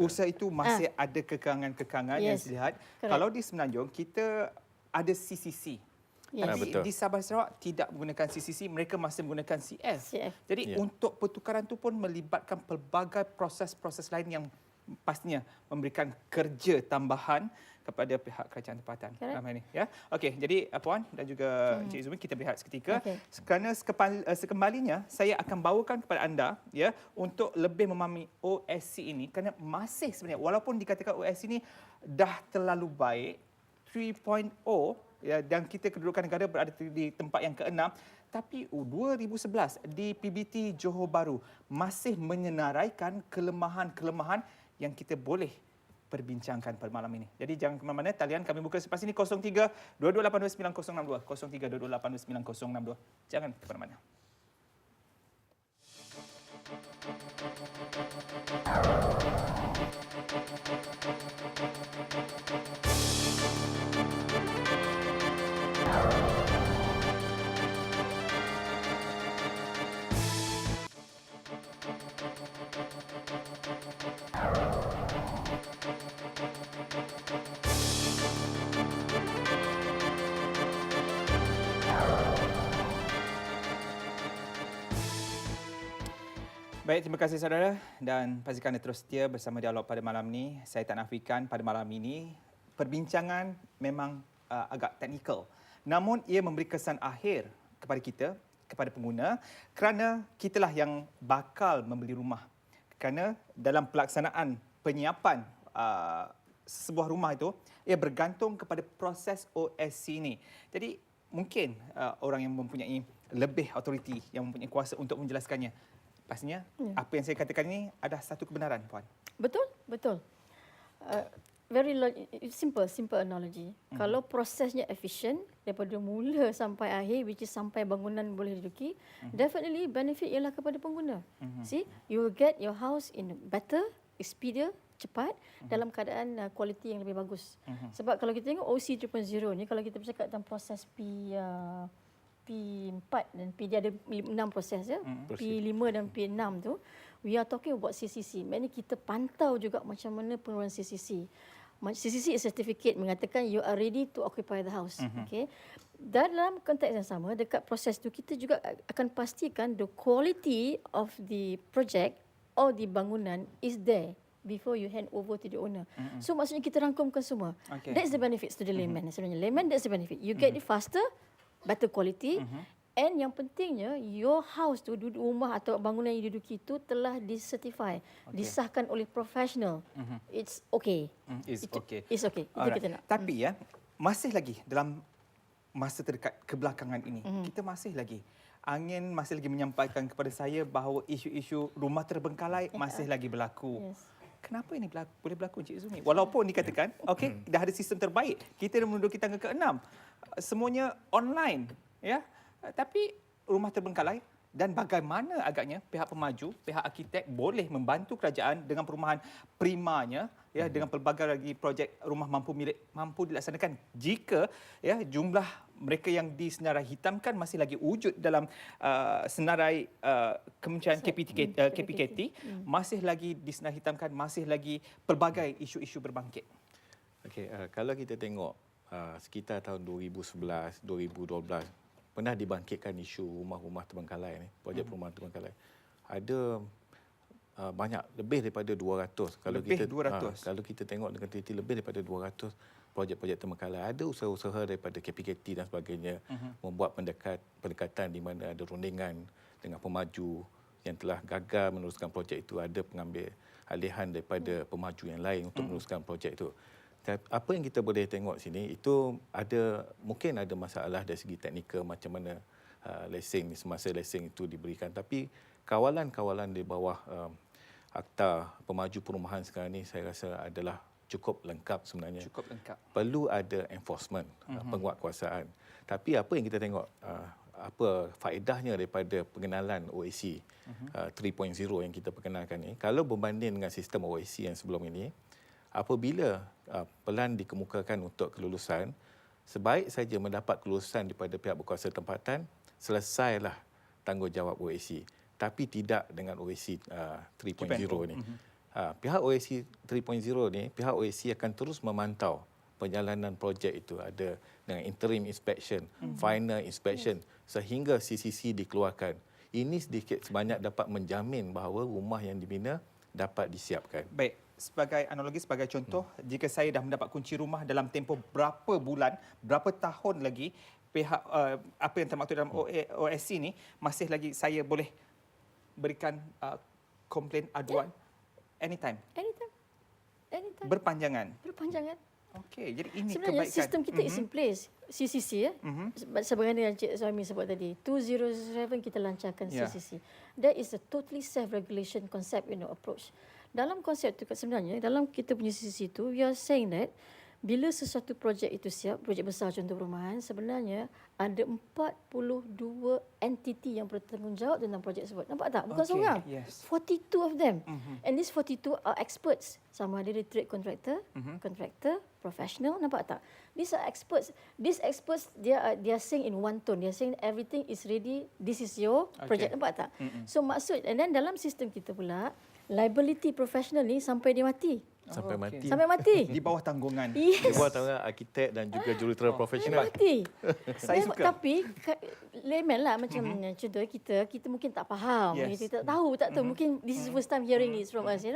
usaha itu masih ada kekangan-kekangan yang saya lihat. Kalau di Semenanjung, kita ada CCC. Tapi di Sabah Sarawak tidak menggunakan CCC, mereka masih menggunakan CF. Jadi untuk pertukaran itu pun melibatkan pelbagai proses-proses lain yang pastinya memberikan kerja tambahan kepada pihak kerajaan tempatan dalam hal ini. Ya. Okey, jadi Puan dan juga Encik Izumi, kita berehat seketika. Kerana sekembalinya saya akan bawakan kepada anda ya untuk lebih memahami OSC ini, kerana masih sebenarnya walaupun dikatakan OSC ini dah terlalu baik 3.0 ya, dan kita kedudukan negara berada di tempat yang ke-6, tapi 2011 di PBT Johor Bahru masih menyenaraikan kelemahan-kelemahan yang kita boleh perbincangkan pada malam ini. Jadi jangan ke mana-mana, talian kami buka selepas ini 03 2282 9062, 03 2282 9062. Jangan ke mana-mana. Baik, terima kasih saudara dan pastikan anda terus setia bersama dialog pada malam ini. Saya tak nafikan pada malam ini perbincangan memang agak teknikal. Namun ia memberi kesan akhir kepada kita, kepada pengguna, kerana kitalah yang bakal membeli rumah. Kerana dalam pelaksanaan penyiapan sebuah rumah itu, ia bergantung kepada proses OSC ini. Jadi mungkin orang yang mempunyai lebih autoriti, yang mempunyai kuasa untuk menjelaskannya. Pastinya apa yang saya katakan ini ada satu kebenaran, Puan. Betul, betul. Simple analogy. Kalau prosesnya efisien daripada mula sampai akhir, which is sampai bangunan boleh diduduki, definitely benefit ialah kepada pengguna. See, you will get your house in better, speedier, cepat, dalam keadaan kualiti yang lebih bagus. Sebab kalau kita tengok OC 3.0 ni, kalau kita bercakap tentang proses P4 dan P, dia ada 6 proses ya. P5 dan P6 tu, we are talking about CCC. Maknanya kita pantau juga macam mana penurunan CCC. CCC is certificate mengatakan you are ready to occupy the house. Okay. Dalam konteks yang sama, dekat proses tu kita juga akan pastikan the quality of the project or the bangunan is there before you hand over to the owner. So maksudnya kita rangkumkan semua. That's the benefits to the layman. Sebenarnya layman, that's the benefit. You get it faster, better quality, and yang pentingnya your house tu, rumah atau bangunan yang diduduki itu telah disertify, disahkan oleh profesional. It's okay. It's okay. It's okay. Itu kita nak. Tapi ya, masih lagi dalam masa terdekat kebelakangan ini, kita masih lagi angin masih lagi menyampaikan kepada saya bahawa isu-isu rumah terbengkalai masih lagi berlaku. Kenapa ini boleh berlaku, Encik Izumi? Walaupun dikatakan, okey, dah ada sistem terbaik, kita dah menduduki tangga ke-6, semuanya online, ya. Tapi rumah terbengkalai, dan bagaimana agaknya pihak pemaju, pihak arkitek boleh membantu kerajaan dengan perumahan primanya, ya, dengan pelbagai lagi projek rumah mampu dilaksanakan jika ya jumlah mereka yang disenarai hitamkan masih lagi wujud dalam senarai Kementerian KPKT, masih lagi disenarai hitamkan, masih lagi pelbagai isu-isu berbangkit. Okey, kalau kita tengok sekitar tahun 2011, 2012 pernah dibangkitkan isu rumah-rumah terbengkalai ni, projek perumahan terbengkalai. Ada banyak, lebih daripada 200. Kalau kita tengok dengan teliti lebih daripada 200 projek-projek terbengkalai. Ada usaha-usaha daripada KPKT dan sebagainya membuat pendekatan di mana ada rundingan dengan pemaju yang telah gagal meneruskan projek itu, ada pengambil alihan daripada pemaju yang lain untuk meneruskan projek itu. Apa yang kita boleh tengok sini itu mungkin ada masalah dari segi teknikal macam mana lesen semasa lesen itu diberikan, tapi kawalan-kawalan di bawah Akta Pemaju Perumahan sekarang ini saya rasa adalah cukup lengkap sebenarnya. Cukup lengkap. Perlu ada enforcement, penguatkuasaan. Tapi apa yang kita tengok, apa faedahnya daripada pengenalan OSC 3.0 yang kita perkenalkan ini, kalau berbanding dengan sistem OSC yang sebelum ini, apabila pelan dikemukakan untuk kelulusan, sebaik saja mendapat kelulusan daripada pihak berkuasa tempatan, selesailah tanggungjawab OSC. Tapi tidak dengan OSC 3.0 ini. Pihak OSC 3.0 ni, pihak OSC akan terus memantau perjalanan projek itu, ada dengan interim inspection, final inspection, sehingga CCC dikeluarkan. Ini sedikit sebanyak dapat menjamin bahawa rumah yang dibina dapat disiapkan. Baik, sebagai analogi, sebagai contoh, jika saya dah mendapat kunci rumah dalam tempoh berapa bulan, berapa tahun lagi, pihak apa yang termaktub dalam OSC ni masih lagi saya boleh berikan komplain, aduan anytime. Berpanjangan. Okey, jadi ini sebenarnya kebaikan. sistem kita is in place. CCC sebagaimana yang Cik Suhaimi sebut tadi, 2007 kita lancarkan CCC. That is a totally self-regulation concept, approach. Dalam konsep itu sebenarnya, dalam kita punya CCC itu, we are saying that bila sesuatu projek itu siap, projek besar contoh perumahan, sebenarnya ada 42 entiti yang bertanggungjawab tentang projek tersebut. Nampak tak? Bukan seorang. 42 of them. And these 42 are experts. Sama ada dia trade contractor, professional, nampak tak? These are experts. These experts, they are saying in one tone. They are saying everything is ready. This is your project. Nampak tak? So maksud, and then dalam sistem kita pula, liability professional ni sampai dia mati. Sampai mati. Sampai mati. Di bawah tanggungan. Yes. Di bawah tanggungan arkitek dan juga jurutera profesional. Mati. Saya suka. Tapi layman lah macam contoh kita mungkin tak faham, kita tak tahu, mungkin this is first time hearing it from us,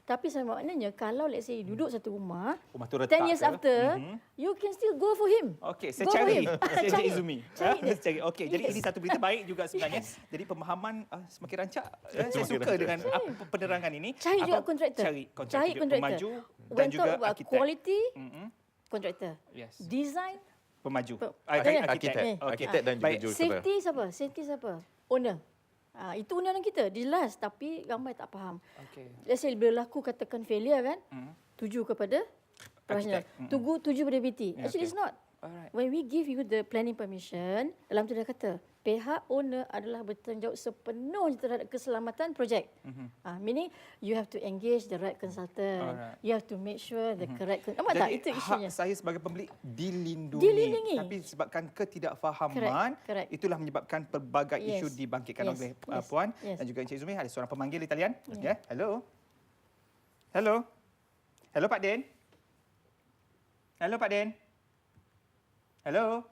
Tapi sama maknanya kalau let's say duduk satu rumah tu retak 10 years after, you can still go for him. Okey, saya cari. Saya Izumi. Cari. Okey, jadi ini satu berita baik juga sebenarnya. Jadi pemahaman semakin rancak. Saya suka dengan penerangan ini. Cari juga kontraktor. Cari kontraktor. Pemaju dan juga arkitek. Quality, kontraktor. Design, pemaju. Arkitek dan juga jurutera. Safety siapa? Owner. Itu undangan kita, jelas tapi ramai tak faham. Let's say bila laku katakan failure kan, tuju kepada profesional, tuju pada BT. Actually it's not. When we give you the planning permission, dalam tu dah kata, pihak owner adalah bertanggungjawab sepenuhnya terhadap keselamatan projek. Meaning you have to engage the right consultant. You have to make sure the correct. Nampak tak? Itu isunya. Hak saya sebagai pembeli dilindungi. Tapi sebabkan ketidakfahaman, itulah menyebabkan pelbagai isu dibangkitkan oleh Puan dan juga Encik Izumi. Ada seorang pemanggil di talian. Hello. Hello. Hello Pak Den. Hello Pak Den. Hello.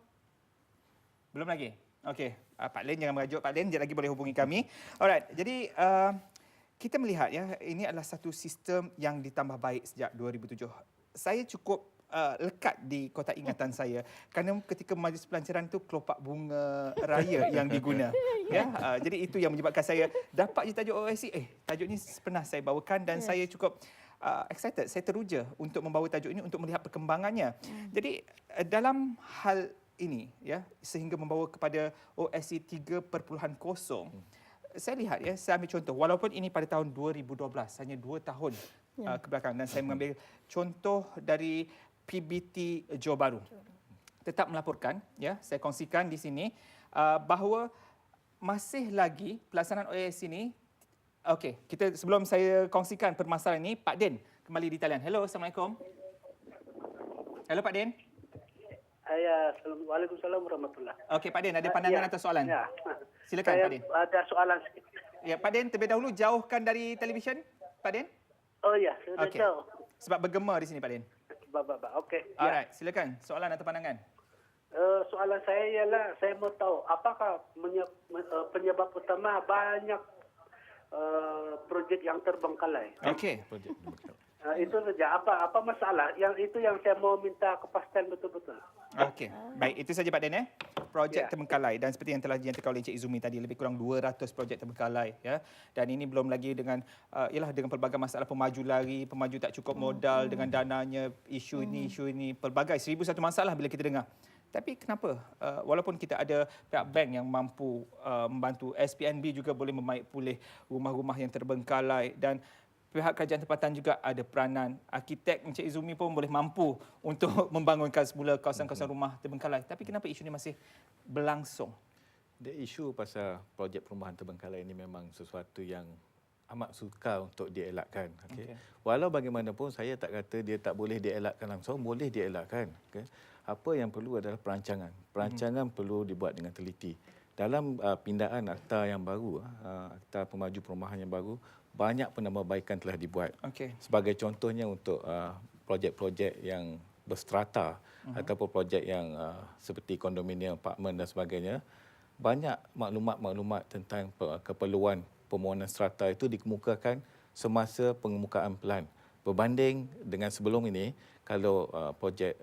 Belum lagi? Okey. Pak Len, jangan merajuk Pak Len. Sekejap lagi boleh hubungi kami. Alright. Jadi, kita melihat ini adalah satu sistem yang ditambah baik sejak 2007. Saya cukup lekat di kotak ingatan saya kerana ketika majlis pelancaran itu kelopak bunga raya yang diguna. Jadi itu yang menyebabkan saya dapat je tajuk OSC. Tajuk ni pernah saya bawakan dan saya cukup excited, saya teruja untuk membawa tajuk ini untuk melihat perkembangannya. Jadi dalam hal ini sehingga membawa kepada OSC 3.0, saya lihat saya ambil contoh walaupun ini pada tahun 2012, hanya 2 tahun kebelakang, dan saya mengambil contoh dari PBT Johor Bahru. Tetap melaporkan, saya kongsikan di sini bahawa masih lagi pelaksanaan OSC ini. Okey, kita sebelum saya kongsikan permasalahan ini, Pak Den kembali di talian. Hello, Assalamualaikum. Hello Pak Den. Waalaikumsalam warahmatullahi. Okey Pak Den, ada pandangan atau soalan? Silakan Pak Den. Ada soalan sikit. Pak Den, terlebih dahulu jauhkan dari televisyen, Pak Den. Oh ya, sudah jauh. Sebab bergema di sini Pak Den. Okey. Alright, silakan. Soalan atau pandangan? Soalan saya ialah saya mau tahu apakah penyebab utama banyak projek yang terbengkalai. Okey. Itu saja. Apa masalah? Yang itu yang saya mau minta kepastian betul-betul. Okey. Baik, itu saja Pak Den projek terbengkalai, dan seperti yang telah dinyatakan oleh Encik Izumi tadi, lebih kurang 200 projek terbengkalai Dan ini belum lagi dengan dengan pelbagai masalah pemaju lari, pemaju tak cukup modal dengan dananya, isu ini, pelbagai 1001 masalah bila kita dengar. Tapi kenapa walaupun kita ada pihak bank yang mampu membantu, SPNB juga boleh memaik pulih rumah-rumah yang terbengkalai, dan pihak kerajaan tempatan juga ada peranan. Arkitek Encik Izumi pun boleh mampu untuk membangunkan semula kawasan-kawasan rumah terbengkalai. Tapi kenapa isu ini masih berlangsung? Isu pasal projek perumahan terbengkalai ini memang sesuatu yang amat sukar untuk dielakkan. Walau bagaimanapun saya tak kata dia tak boleh dielakkan langsung, boleh dielakkan. Apa yang perlu adalah perancangan. Perancangan perlu dibuat dengan teliti. Dalam pindaan akta yang baru, akta pemaju perumahan yang baru, banyak penambahbaikan telah dibuat. Okey. Sebagai contohnya untuk projek-projek yang berstrata ataupun projek yang seperti kondominium, apartmen dan sebagainya, banyak maklumat-maklumat tentang keperluan permohonan strata itu dikemukakan semasa pengemukaan pelan. Berbanding dengan sebelum ini, kalau projek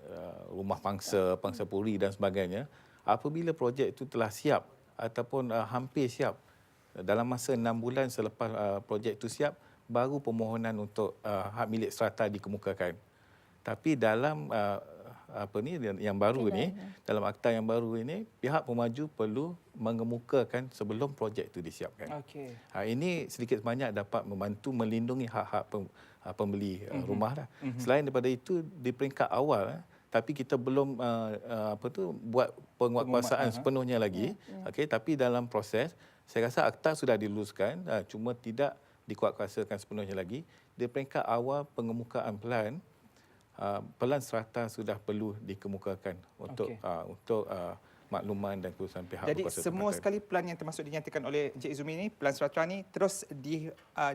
rumah pangsa, pangsa puri dan sebagainya, apabila projek itu telah siap ataupun hampir siap, dalam masa 6 bulan selepas projek itu siap, baru permohonan untuk hak milik strata dikemukakan. Tapi dalam yang baru ni, dalam akta yang baru ini, pihak pemaju perlu mengemukakan sebelum projek itu disiapkan. Okey. Ini sedikit sebanyak dapat membantu melindungi hak-hak pembeli rumah lah. Selain daripada itu, di peringkat awal, tapi kita belum buat penguatkuasaan sepenuhnya lagi. Okey, tapi dalam proses, saya rasa akta sudah diluluskan, cuma tidak dikuatkuasakan sepenuhnya lagi. Di peringkat awal pengemukaan pelan, pelan strata sudah perlu dikemukakan untuk makluman dan keputusan pihak. Jadi semua sekali pelan yang termasuk dinyatakan oleh Encik Izumi ini, pelan strata ni terus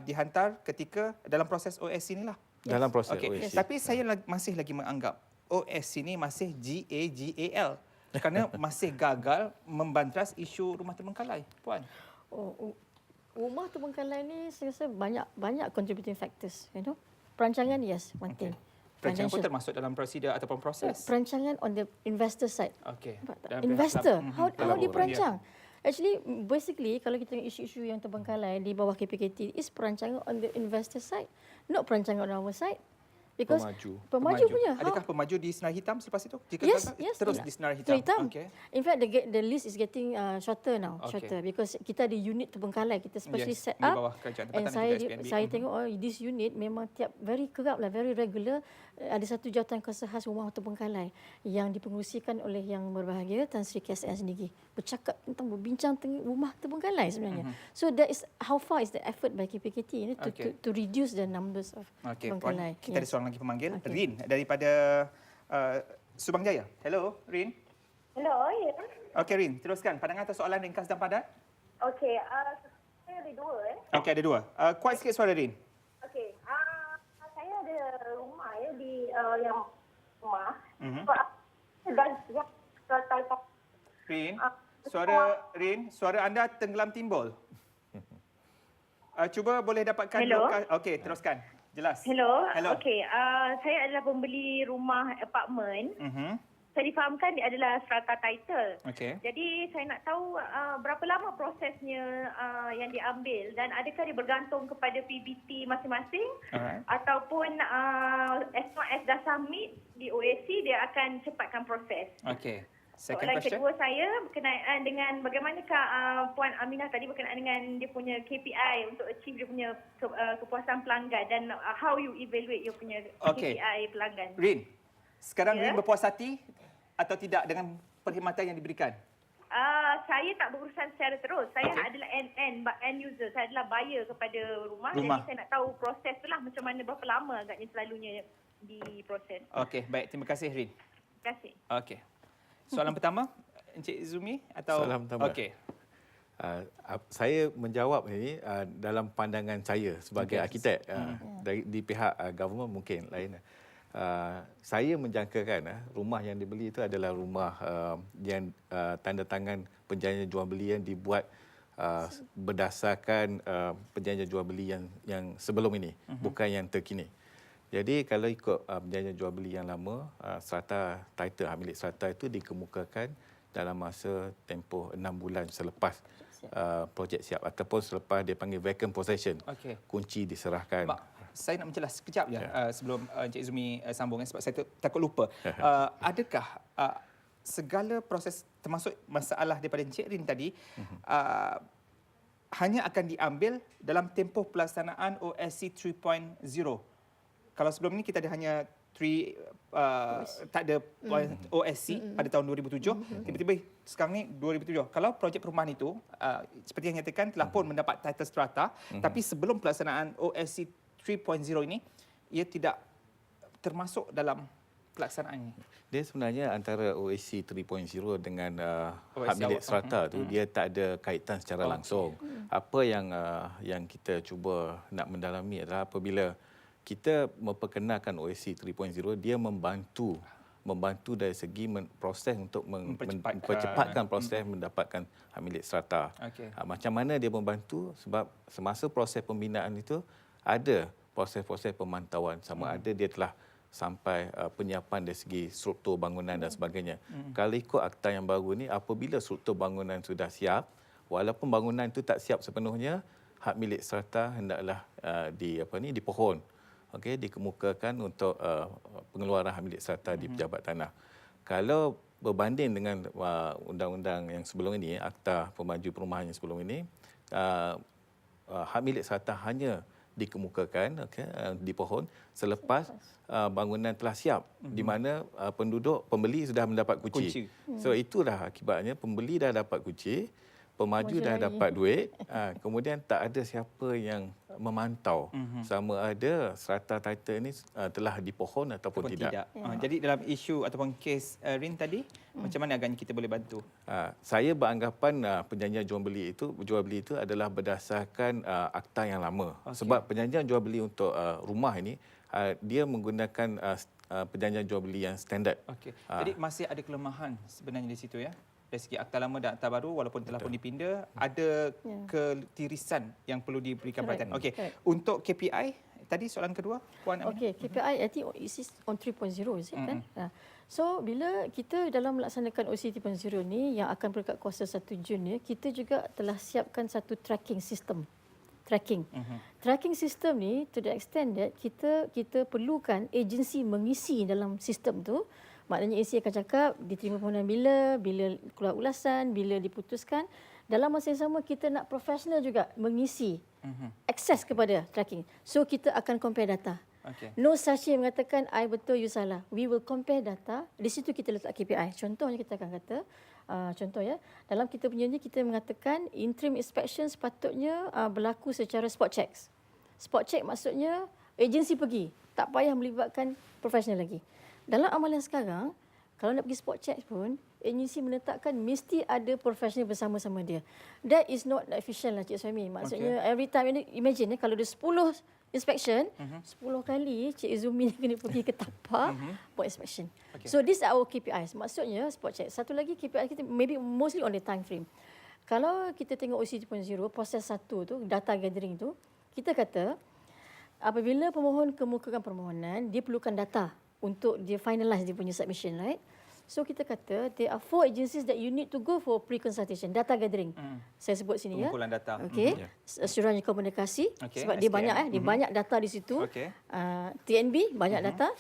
dihantar ketika dalam proses OSC inilah. Dalam proses OSC. OSC. Tapi saya masih lagi menganggap OSC ini masih GAGAL kerana masih gagal membantras isu rumah terbengkalai, Puan. Rumah terbengkalai ni saya rasa banyak contributing factors, Perancangan, yes, one thing. Perancangan pun termasuk dalam prosedur ataupun proses. Perancangan on the investor side. Okey. Investor, how diperancang? Actually, basically, kalau kita tengok isu-isu yang terbengkalai di bawah KPKT, is perancangan on the investor side, not perancangan on our side. Because pemaju punya. Adakah pemaju di senar hitam selepas itu? Jika terus di senar hitam. Okay. In fact, the list is getting shorter now. Shorter because kita ada unit terbengkalai. Kita specially set up. Di bawah Kerajaan Tempatan dan saya tengok this unit memang very kerap lah, very regular. Ada satu jawatan kuasa khas rumah terbengkalai yang dipengerusikan oleh Yang Berbahagia Tan Sri KSN sendiri. Berbincang tentang rumah terbengkalai sebenarnya. So that is how far is the effort by KPKT to reduce the numbers of terbengkalai. Kita ada seorang lagi pemanggil, Rin daripada Subang Jaya. Hello, Rin. Hello, ya. Okey, Rin, teruskan pandangan atau soalan ringkas dan padat. Okey, saya ada dua. Okey, ada dua. Kuat sikit suara, Rin. Okey, saya ada rumah di yang rumah. Rin, suara anda tenggelam timbul. Cuba boleh dapatkan lokasi. Okey, teruskan. Jelas. Hello. Okey, saya adalah pembeli rumah apartmen. Saya difahamkan dia adalah strata title. Okey. Jadi saya nak tahu berapa lama prosesnya yang diambil dan adakah dia bergantung kepada PBT masing-masing ataupun as long as dah submit di OSC dia akan cepatkan proses. Okey. Soalan kedua saya berkenaan dengan bagaimanakah Puan Aminah tadi berkenaan dengan dia punya KPI untuk achieve dia punya kepuasan pelanggan dan how you evaluate your punya KPI pelanggan. Rin, sekarang Rin berpuas hati atau tidak dengan perkhidmatan yang diberikan? Saya tak berurusan secara terus. Saya adalah end user. Saya adalah buyer kepada rumah. Jadi saya nak tahu proses tu lah macam mana, berapa lama agaknya selalunya diproses. Okey, baik. Terima kasih, Rin. Terima kasih. Okey. Soalan pertama, Encik Izumi atau soalan pertama. Okey. Saya menjawab ini dalam pandangan saya sebagai arkitek di pihak government mungkin lain. Saya menjangkakan rumah yang dibeli itu adalah rumah yang tanda tangan perjanjian jual beli yang dibuat berdasarkan perjanjian jual beli yang sebelum ini, bukan yang terkini. Jadi kalau ikut perjanjian jual beli yang lama, strata title milik strata itu dikemukakan dalam masa tempoh 6 bulan selepas projek siap ataupun selepas dia panggil vacant possession. Kunci diserahkan. Saya nak menjelas sekejap je sebelum Encik Izumi sambung sebab saya takut lupa. Adakah segala proses termasuk masalah daripada Encik Rin tadi hanya akan diambil dalam tempoh pelaksanaan OSC 3.0? Kalau sebelum ini kita ada hanya tak ada OSC pada tahun 2007, tiba-tiba sekarang ni 2007. Kalau projek perumahan itu seperti yang nyatakan telah pun mendapat title strata, tapi sebelum pelaksanaan OSC 3.0 ini ia tidak termasuk dalam pelaksanaannya? Dia sebenarnya antara OSC 3.0 dengan OSC hak milik awak. serata tu dia tak ada kaitan secara langsung. Apa yang kita cuba nak mendalami adalah apabila kita memperkenalkan OSC 3.0, dia membantu dari segi proses untuk mempercepatkan proses mendapatkan hak milik serata. Okey. Macam mana dia membantu? Sebab semasa proses pembinaan itu ada proses-proses pemantauan sama ada dia telah sampai penyiapan dari segi struktur bangunan dan sebagainya. Kalau ikut akta yang baru ni, apabila struktur bangunan sudah siap, walaupun bangunan itu tak siap sepenuhnya, hak milik serta hendaklah dipohon, okey, dikemukakan untuk pengeluaran hak milik serta di pejabat tanah. Kalau berbanding dengan undang-undang yang sebelum ini, Akta Pemaju Perumahan yang sebelum ini, hak milik serta hanya dikemukakan, dipohon selepas bangunan telah siap, di mana pembeli sudah mendapat kunci. So itulah akibatnya, pembeli dah dapat kunci, pemaju dah dapat duit, kemudian tak ada siapa yang memantau sama ada serata title ini telah dipohon ataupun tidak. Jadi dalam isu ataupun kes Rin tadi, macam mana agaknya kita boleh bantu? Saya beranggapan perjanjian jual beli itu adalah berdasarkan akta yang lama. Sebab perjanjian jual beli untuk rumah ini dia menggunakan perjanjian jual beli yang standard. Jadi masih ada kelemahan sebenarnya di situ, ya. Dari segi akta lama dan akta baru, walaupun telah pun dipinda, ada ketirisan yang perlu diberikan perhatian. Okey, untuk KPI tadi soalan kedua, Puan Aminah. Okey, KPI I think is on 3.0 is it kan? So bila kita dalam melaksanakan OC 3.0 ni yang akan berdekat kuasa 1 Jun ni, kita juga telah siapkan satu tracking system. Tracking system ni to the extent that kita perlukan agensi mengisi dalam sistem tu. Maknanya agensi akan cakap diterima permohonan bila keluar ulasan, bila diputuskan. Dalam masa yang sama kita nak profesional juga mengisi akses kepada tracking. So kita akan compare data. No such yang mengatakan I betul, you salah. We will compare data. Di situ kita letak KPI. Contohnya kita akan kata, dalam kita punya ni kita mengatakan interim inspection sepatutnya berlaku secara spot checks. Spot check maksudnya agensi pergi, tak payah melibatkan profesional lagi. Dalam amalan sekarang, kalau nak pergi spot check pun, agensi menetapkan mesti ada profesional bersama-sama dia. That is not efficient lah Cik Suhaimi. Maksudnya every time, imagine kalau ada 10 inspection, 10 kali Cik Izumi kena pergi ke tapak buat inspection. So this are our KPIs. Maksudnya spot check. Satu lagi KPI kita maybe mostly on the time frame. Kalau kita tengok OC 2.0, proses 1 tu, data gathering tu, kita kata apabila pemohon kemukakan permohonan, dia perlukan data untuk dia finalize dia punya submission, right? So kita kata there are 4 agencies that you need to go for pre-consultation, data gathering. Saya sebut sini pengumpulan data. Okey. Asyuransi komunikasi sebab dia banyak dia banyak data di situ. TNB banyak data.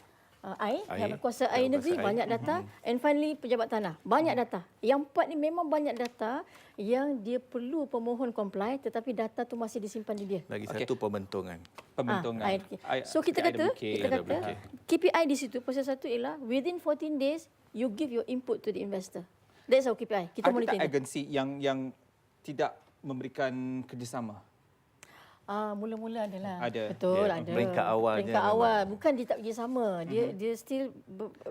Yang berkuasa air negeri banyak data, and finally pejabat tanah banyak data. Yang 4 ni memang banyak data yang dia perlu pemohon comply, tetapi data tu masih disimpan di dia. Lagi satu pembentungan. So kita kata KPI di situ proses 1 ialah within 14 days you give your input to the investor. That's our KPI. Kita monitor. Ada tak agensi yang tidak memberikan kerjasama? Mula-mula adalah. Ada. Betul, ada. Peringkat awalnya. Peringkat awal. Bukan dia tak kerja sama. Dia still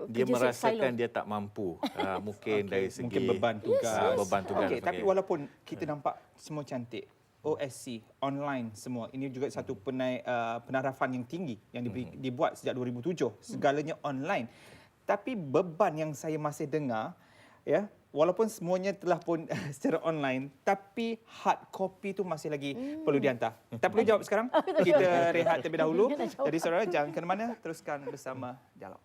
dia merasakan dia tak mampu. Mungkin dari segi mungkin beban tugas. Beban tugas. Tapi walaupun kita nampak semua cantik, OSC, online semua. Ini juga satu penarafan yang tinggi yang dibuat sejak 2007. Segalanya online. Tapi beban yang saya masih dengar, ya, walaupun semuanya telah pun secara online, tapi hard copy tu masih lagi perlu dihantar. Tak perlu jawab sekarang. Kita rehat terlebih dahulu. Jadi saudara, jangan ke mana-mana. Teruskan bersama Dialog.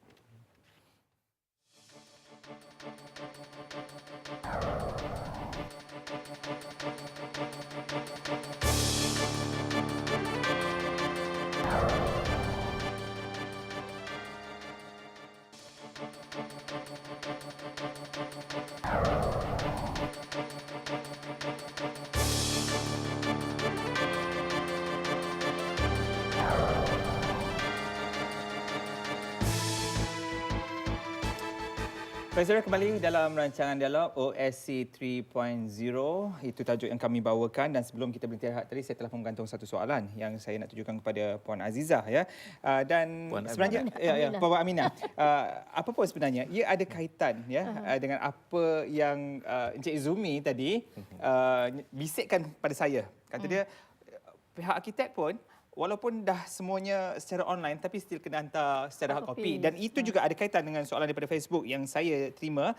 Saudara, kembali dalam rancangan dialog OSC 3.0. Itu tajuk yang kami bawakan, dan sebelum kita beristirahat tadi saya telah menggantung satu soalan yang saya nak tujukan kepada Puan Azizah ya. Dan Puan sebenarnya Puan Aminah, apa pun sebenarnya ia ada kaitan ya dengan apa yang Encik Zumi tadi bisikkan pada saya. Kata dia pihak arkitek pun walaupun dah semuanya secara online tapi still kena hantar secara hard copy, dan itu juga ada kaitan dengan soalan daripada Facebook yang saya terima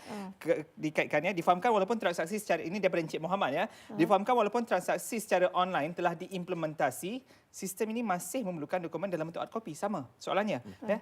dikaitkannya. Difahamkan walaupun transaksi secara ini daripada Encik Muhammad ya, difahamkan walaupun transaksi secara online telah diimplementasi, sistem ini masih memerlukan dokumen dalam bentuk hard copy. Sama soalannya ya.